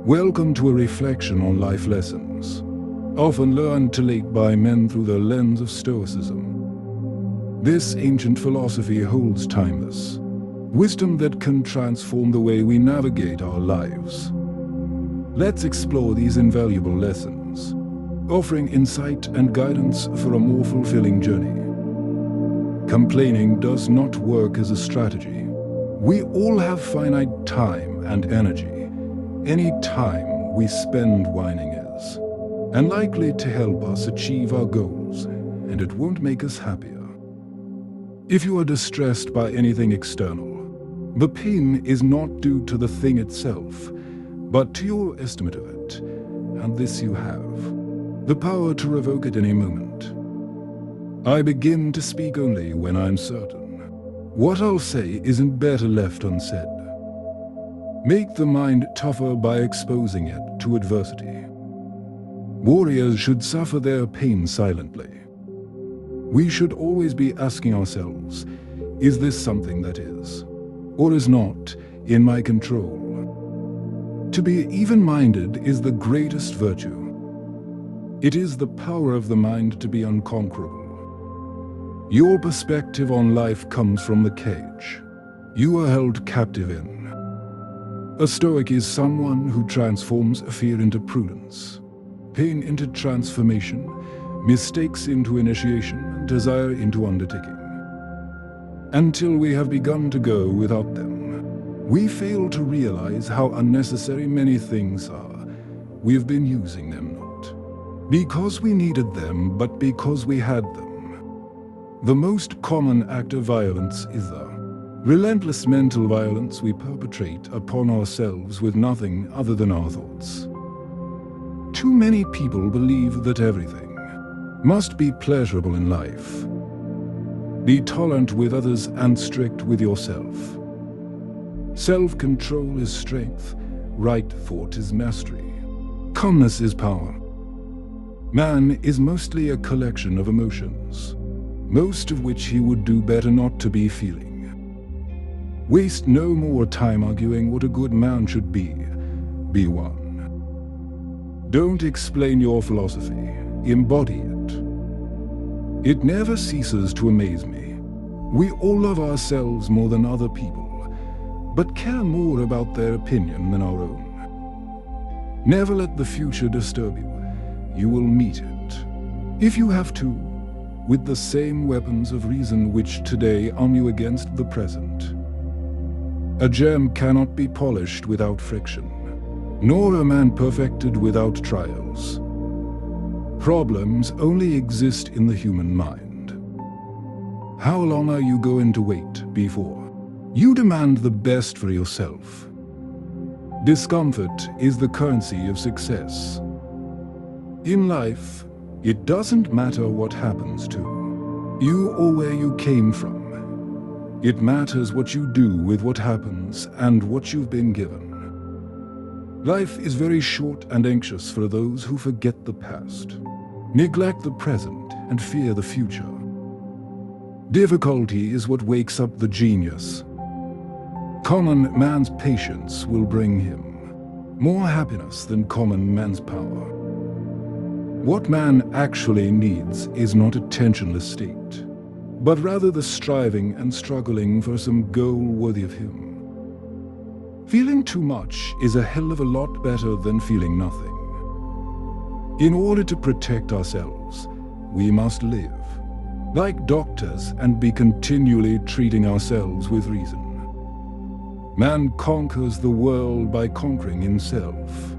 Welcome to a reflection on life lessons, often learned too late by men through the lens of Stoicism. This ancient philosophy holds timeless wisdom that can transform the way we navigate our lives. Let's explore these invaluable lessons, offering insight and guidance for a more fulfilling journey. Complaining does not work as a strategy. We all have finite time and energy. Any time we spend whining is unlikely to help us achieve our goals, and it won't make us happier. If you are distressed by anything external, the pain is not due to the thing itself, but to your estimate of it, and this you have, the power to revoke at any moment. I begin to speak only when I'm certain. What I'll say isn't better left unsaid. Make the mind tougher by exposing it to adversity. Warriors should suffer their pain silently. We should always be asking ourselves, is this something that is, or is not, in my control? To be even-minded is the greatest virtue. It is the power of the mind to be unconquerable. Your perspective on life comes from the cage you are held captive in. A Stoic is someone who transforms fear into prudence, pain into transformation, mistakes into initiation, desire into undertaking. Until we have begun to go without them, we fail to realize how unnecessary many things are. We have been using them not because we needed them, but because we had them. The most common act of violence is the relentless mental violence we perpetrate upon ourselves with nothing other than our thoughts. Too many people believe that everything must be pleasurable in life. Be tolerant with others and strict with yourself. Self-control is strength, right thought is mastery, calmness is power. Man is mostly a collection of emotions, most of which he would do better not to be feeling. Waste no more time arguing what a good man should be. Be one. Don't explain your philosophy, embody it. It never ceases to amaze me. We all love ourselves more than other people, but care more about their opinion than our own. Never let the future disturb you. You will meet it, if you have to, with the same weapons of reason which today arm you against the present. A gem cannot be polished without friction, nor a man perfected without trials. Problems only exist in the human mind. How long are you going to wait before you demand the best for yourself? Discomfort is the currency of success. In life, it doesn't matter what happens to you or where you came from. It matters what you do with what happens and what you've been given. Life is very short and anxious for those who forget the past, neglect the present, and fear the future. Difficulty is what wakes up the genius. Common man's patience will bring him more happiness than common man's power. What man actually needs is not a tensionless state, but rather the striving and struggling for some goal worthy of him. Feeling too much is a hell of a lot better than feeling nothing. In order to protect ourselves, we must live like doctors and be continually treating ourselves with reason. Man conquers the world by conquering himself.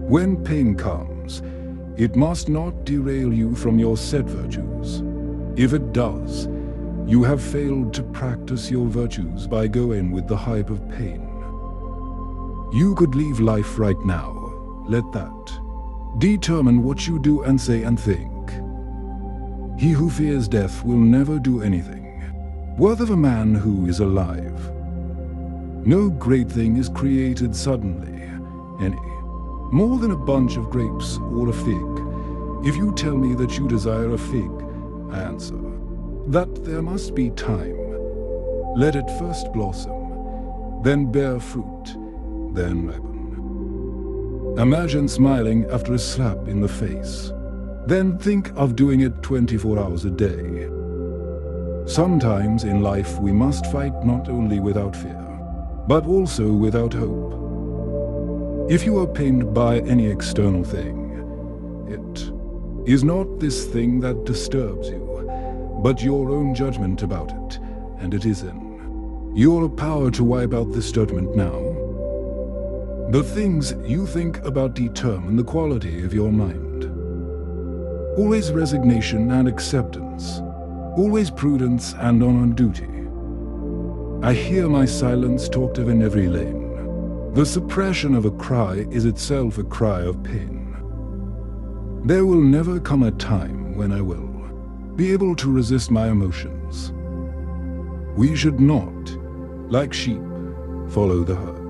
When pain comes, it must not derail you from your set virtues. If it does, you have failed to practice your virtues by going with the hype of pain. You could leave life right now. Let that determine what you do and say and think. He who fears death will never do anything worth of a man who is alive. No great thing is created suddenly, any more than a bunch of grapes or a fig. If you tell me that you desire a fig, I answer that there must be time. Let it first blossom, then bear fruit, then ripen. Imagine smiling after a slap in the face. Then think of doing it 24 hours a day. Sometimes in life we must fight not only without fear, but also without hope. If you are pained by any external thing, it is not this thing that disturbs you, but your own judgment about it, and it is in your power to wipe out this judgment now. The things you think about determine the quality of your mind. Always resignation and acceptance. Always prudence and on duty. I hear my silence talked of in every lane. The suppression of a cry is itself a cry of pain. There will never come a time when I will be able to resist my emotions. We should not, like sheep, follow the herd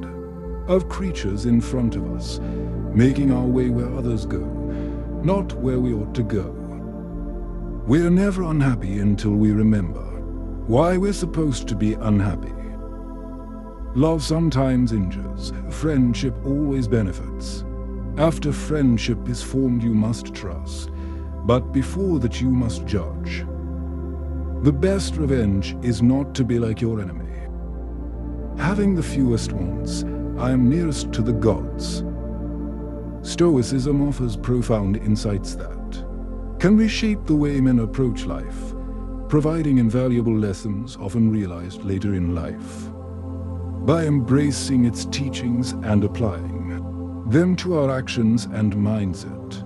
of creatures in front of us, making our way where others go, not where we ought to go. We're never unhappy until we remember why we're supposed to be unhappy. Love sometimes injures, friendship always benefits. After friendship is formed you must trust, but before that you must judge. The best revenge is not to be like your enemy. Having the fewest wants, I am nearest to the gods. Stoicism offers profound insights that can reshape the way men approach life, providing invaluable lessons often realized later in life. By embracing its teachings and applying them to our actions and mindset,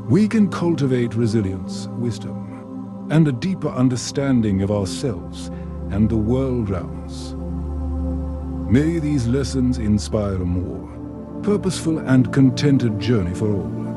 we can cultivate resilience, wisdom, and a deeper understanding of ourselves and the world around us. May these lessons inspire a more purposeful and contented journey for all.